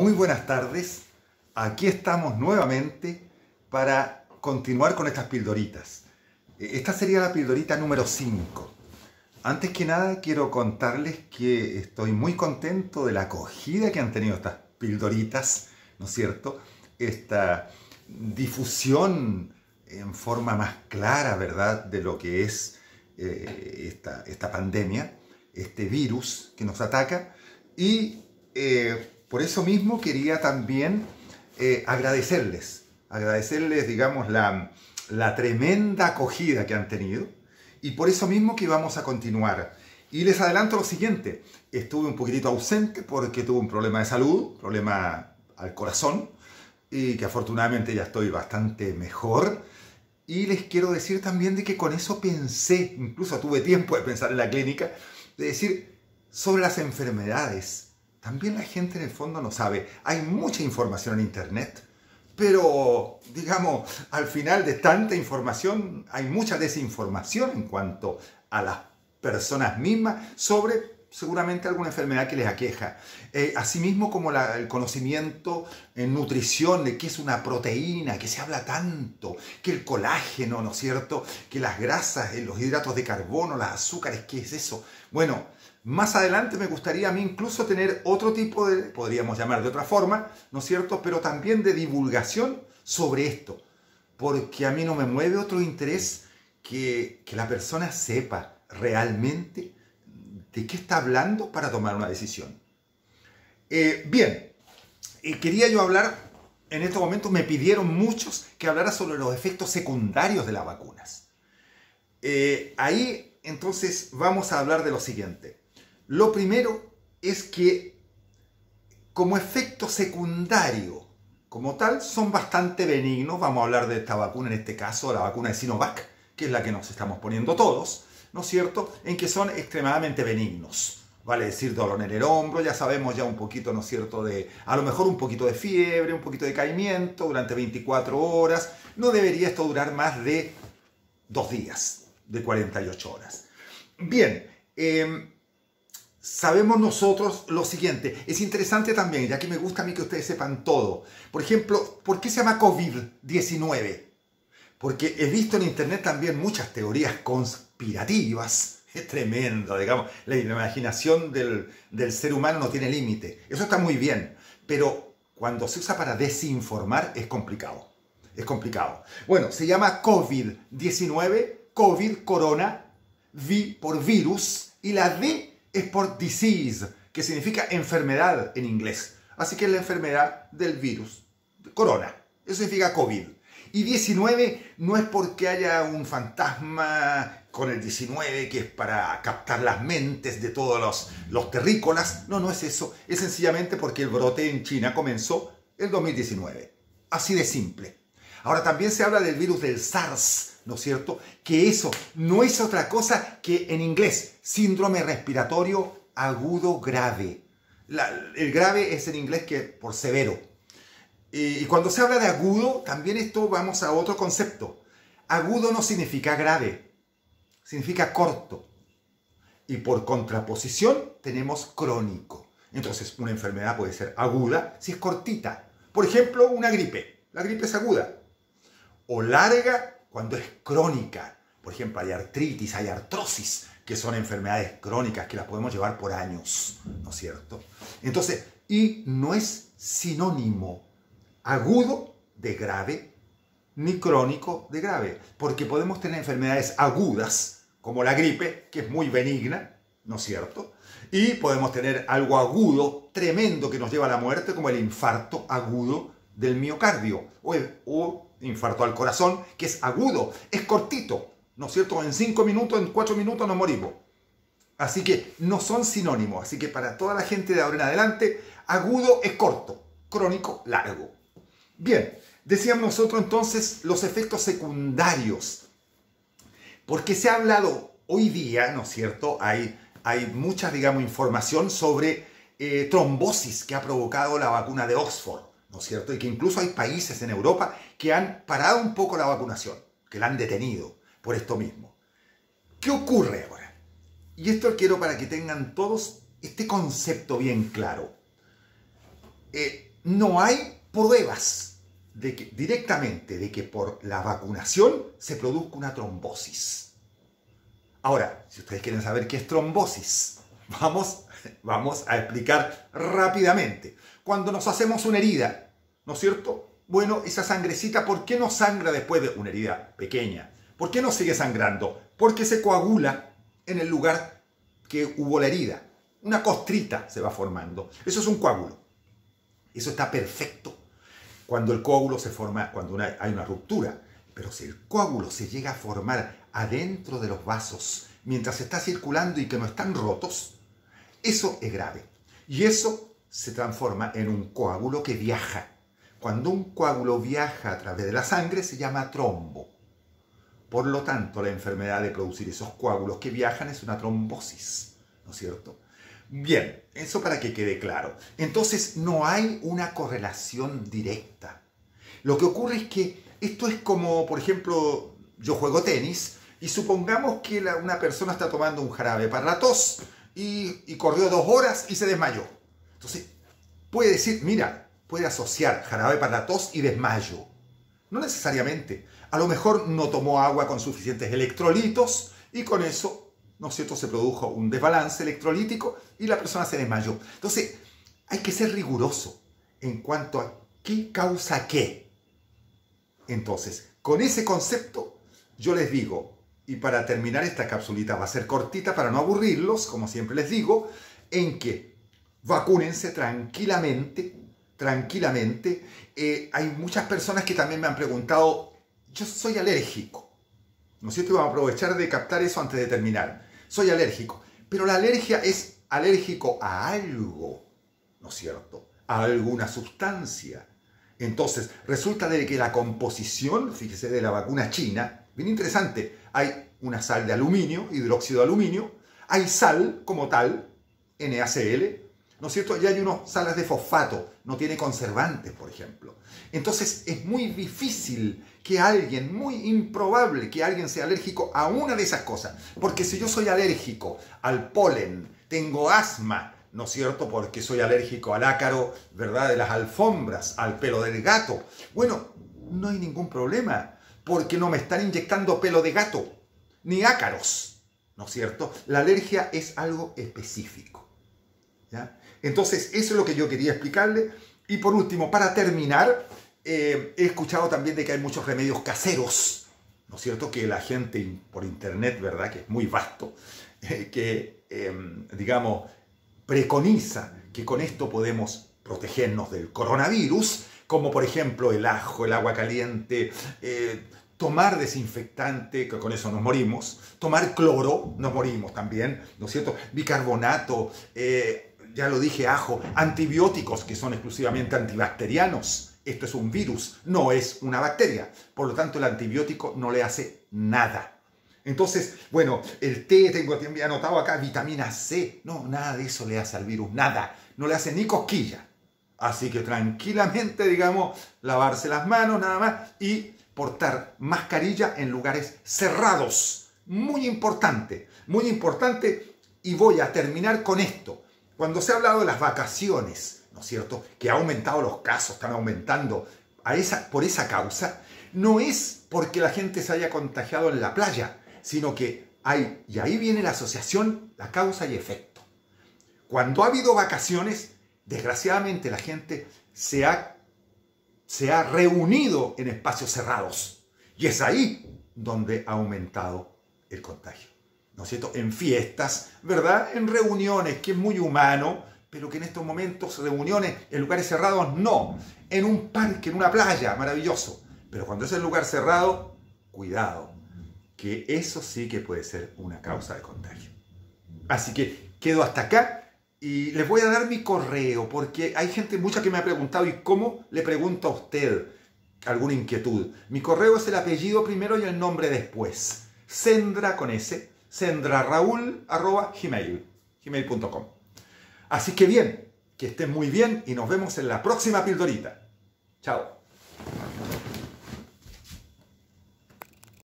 Muy buenas tardes, aquí estamos nuevamente para continuar con estas pildoritas. Esta sería la pildorita número 5. Antes que nada quiero contarles que estoy muy contento de la acogida que han tenido estas pildoritas, ¿no es cierto? Esta difusión en forma más clara, ¿verdad?, de lo que es esta pandemia, este virus que nos ataca. Y por eso mismo quería también agradecerles, digamos, la tremenda acogida que han tenido. Y por eso mismo que vamos a continuar. Y les adelanto lo siguiente: estuve un poquitito ausente porque tuve un problema de salud, problema al corazón, y que afortunadamente ya estoy bastante mejor. Y les quiero decir también de que con eso pensé, incluso tuve tiempo de pensar en la clínica, de decir sobre las enfermedades. También la gente en el fondo no sabe. Hay mucha información en internet, pero, digamos, al final de tanta información hay mucha desinformación en cuanto a las personas mismas sobre seguramente alguna enfermedad que les aqueja. Asimismo como el conocimiento en nutrición de qué es una proteína, que se habla tanto, que el colágeno, ¿no es cierto?, que las grasas, los hidratos de carbono, los azúcares, ¿qué es eso? Bueno, más adelante me gustaría a mí incluso tener otro tipo de, podríamos llamar de otra forma, ¿no es cierto?, pero también de divulgación sobre esto, porque a mí no me mueve otro interés que la persona sepa realmente de qué está hablando para tomar una decisión. Bien, quería yo hablar, en estos momentos me pidieron muchos que hablara sobre los efectos secundarios de las vacunas. Ahí entonces vamos a hablar de lo siguiente. Lo primero es que como efecto secundario, como tal, son bastante benignos. Vamos a hablar de esta vacuna, en este caso la vacuna de Sinovac, que es la que nos estamos poniendo todos, ¿no es cierto?, en que son extremadamente benignos. Vale decir, dolor en el hombro, ya sabemos ya un poquito, ¿no es cierto?, a lo mejor un poquito de fiebre, un poquito de caimiento durante 24 horas. No debería esto durar más de 2 días, de 48 horas. Bien, sabemos nosotros lo siguiente. Es interesante también, ya que me gusta a mí que ustedes sepan todo. Por ejemplo, ¿por qué se llama COVID-19? Porque he visto en internet también muchas teorías conspirativas. Es tremendo, digamos. La imaginación del ser humano no tiene límite. Eso está muy bien. Pero cuando se usa para desinformar es complicado. Es complicado. Bueno, se llama COVID-19. COVID, corona. V por virus. Y la D es por disease, que significa enfermedad en inglés. Así que es la enfermedad del virus. Corona. Eso significa COVID. Y 19 no es porque haya un fantasma con el 19 que es para captar las mentes de todos los terrícolas. No, no es eso. Es sencillamente porque el brote en China comenzó el 2019. Así de simple. Ahora también se habla del virus del SARS, ¿no es cierto? Que eso no es otra cosa que en inglés síndrome respiratorio agudo grave. El grave es en inglés que por severo. Y cuando se habla de agudo, también esto vamos a otro concepto. Agudo no significa grave, significa corto. Y por contraposición tenemos crónico. Entonces una enfermedad puede ser aguda si es cortita. Por ejemplo, una gripe. La gripe es aguda. O larga cuando es crónica. Por ejemplo, hay artritis, hay artrosis, que son enfermedades crónicas que las podemos llevar por años, ¿no es cierto? Entonces, y no es sinónimo agudo de grave, ni crónico de grave, porque podemos tener enfermedades agudas, como la gripe, que es muy benigna, ¿no es cierto? Y podemos tener algo agudo, tremendo, que nos lleva a la muerte, como el infarto agudo del miocardio, o infarto al corazón, que es agudo, es cortito, ¿no es cierto? En 5 minutos, en 4 minutos nos morimos. Así que no son sinónimos, así que para toda la gente de ahora en adelante, agudo es corto, crónico, largo. Bien, decíamos nosotros entonces los efectos secundarios, porque se ha hablado hoy día, ¿no es cierto? Hay mucha, digamos, información sobre trombosis que ha provocado la vacuna de Oxford, ¿no es cierto? Y que incluso hay países en Europa que han parado un poco la vacunación, que la han detenido por esto mismo. ¿Qué ocurre ahora? Y esto quiero para que tengan todos este concepto bien claro. no hay pruebas directamente de que por la vacunación se produzca una trombosis. Ahora, si ustedes quieren saber qué es trombosis, vamos a explicar rápidamente. Cuando nos hacemos una herida, ¿no es cierto? Bueno, esa sangrecita, ¿por qué no sangra después de una herida pequeña? ¿Por qué no sigue sangrando? Porque se coagula en el lugar que hubo la herida. Una costrita se va formando. Eso es un coágulo. Eso está perfecto cuando el coágulo se forma, cuando hay una ruptura. Pero si el coágulo se llega a formar adentro de los vasos mientras está circulando y que no están rotos, eso es grave. Y eso se transforma en un coágulo que viaja. Cuando un coágulo viaja a través de la sangre se llama trombo. Por lo tanto, la enfermedad de producir esos coágulos que viajan es una trombosis, ¿no es cierto? Bien, eso para que quede claro. Entonces, no hay una correlación directa. Lo que ocurre es que esto es como, por ejemplo, yo juego tenis y supongamos que una persona está tomando un jarabe para la tos y corrió 2 horas y se desmayó. Entonces, puede decir, mira, puede asociar jarabe para la tos y desmayo. No necesariamente. A lo mejor no tomó agua con suficientes electrolitos y con eso, ¿no es cierto?, se produjo un desbalance electrolítico y la persona se desmayó. Entonces, hay que ser riguroso en cuanto a qué causa qué. Entonces, con ese concepto, yo les digo, y para terminar esta capsulita va a ser cortita para no aburrirlos, como siempre les digo, en que vacúnense tranquilamente. Hay muchas personas que también me han preguntado, yo soy alérgico, ¿no es cierto? Y vamos a aprovechar de captar eso antes de terminar. Soy alérgico, pero la alergia es alérgico a algo, ¿no es cierto? A alguna sustancia. Entonces, resulta de que la composición, fíjese, de la vacuna china, bien interesante, hay una sal de aluminio, hidróxido de aluminio, hay sal como tal, NaCl, ¿no es cierto? Y hay unas salas de fosfato, no tiene conservantes, por ejemplo. Entonces es muy difícil que alguien, muy improbable que alguien sea alérgico a una de esas cosas. Porque si yo soy alérgico al polen, tengo asma, ¿no es cierto? Porque soy alérgico al ácaro, ¿verdad? De las alfombras, al pelo del gato. Bueno, no hay ningún problema, porque no me están inyectando pelo de gato, ni ácaros, ¿no es cierto? La alergia es algo específico, ¿ya? Entonces, eso es lo que yo quería explicarle. Y por último, para terminar, he escuchado también de que hay muchos remedios caseros, ¿no es cierto? Que la gente por internet, ¿verdad? Que es muy vasto, digamos, preconiza que con esto podemos protegernos del coronavirus, como por ejemplo el ajo, el agua caliente, tomar desinfectante, que con eso nos morimos, tomar cloro, nos morimos también, ¿no es cierto? Bicarbonato, ya lo dije, ajo, antibióticos que son exclusivamente antibacterianos. Esto es un virus, no es una bacteria. Por lo tanto, el antibiótico no le hace nada. Entonces, bueno, el té, tengo anotado acá, vitamina C. No, nada de eso le hace al virus, nada. No le hace ni cosquilla. Así que tranquilamente, digamos, lavarse las manos nada más y portar mascarilla en lugares cerrados. Muy importante, muy importante. Y voy a terminar con esto. Cuando se ha hablado de las vacaciones, ¿no es cierto?, que ha aumentado los casos, están aumentando por esa causa, no es porque la gente se haya contagiado en la playa, sino que y ahí viene la asociación, la causa y efecto. Cuando ha habido vacaciones, desgraciadamente la gente se ha reunido en espacios cerrados. Y es ahí donde ha aumentado el contagio, ¿no es cierto? En fiestas, ¿verdad? En reuniones, que es muy humano, pero que en estos momentos, reuniones en lugares cerrados, no. En un parque, en una playa, maravilloso. Pero cuando es en lugar cerrado, cuidado, que eso sí que puede ser una causa de contagio. Así que quedo hasta acá y les voy a dar mi correo, porque hay gente mucha que me ha preguntado, ¿y cómo le pregunto a usted alguna inquietud? Mi correo es el apellido primero y el nombre después. Sendra con S, sendraraul@gmail.com. Así que bien, que estén muy bien y nos vemos en la próxima pildorita. Chao.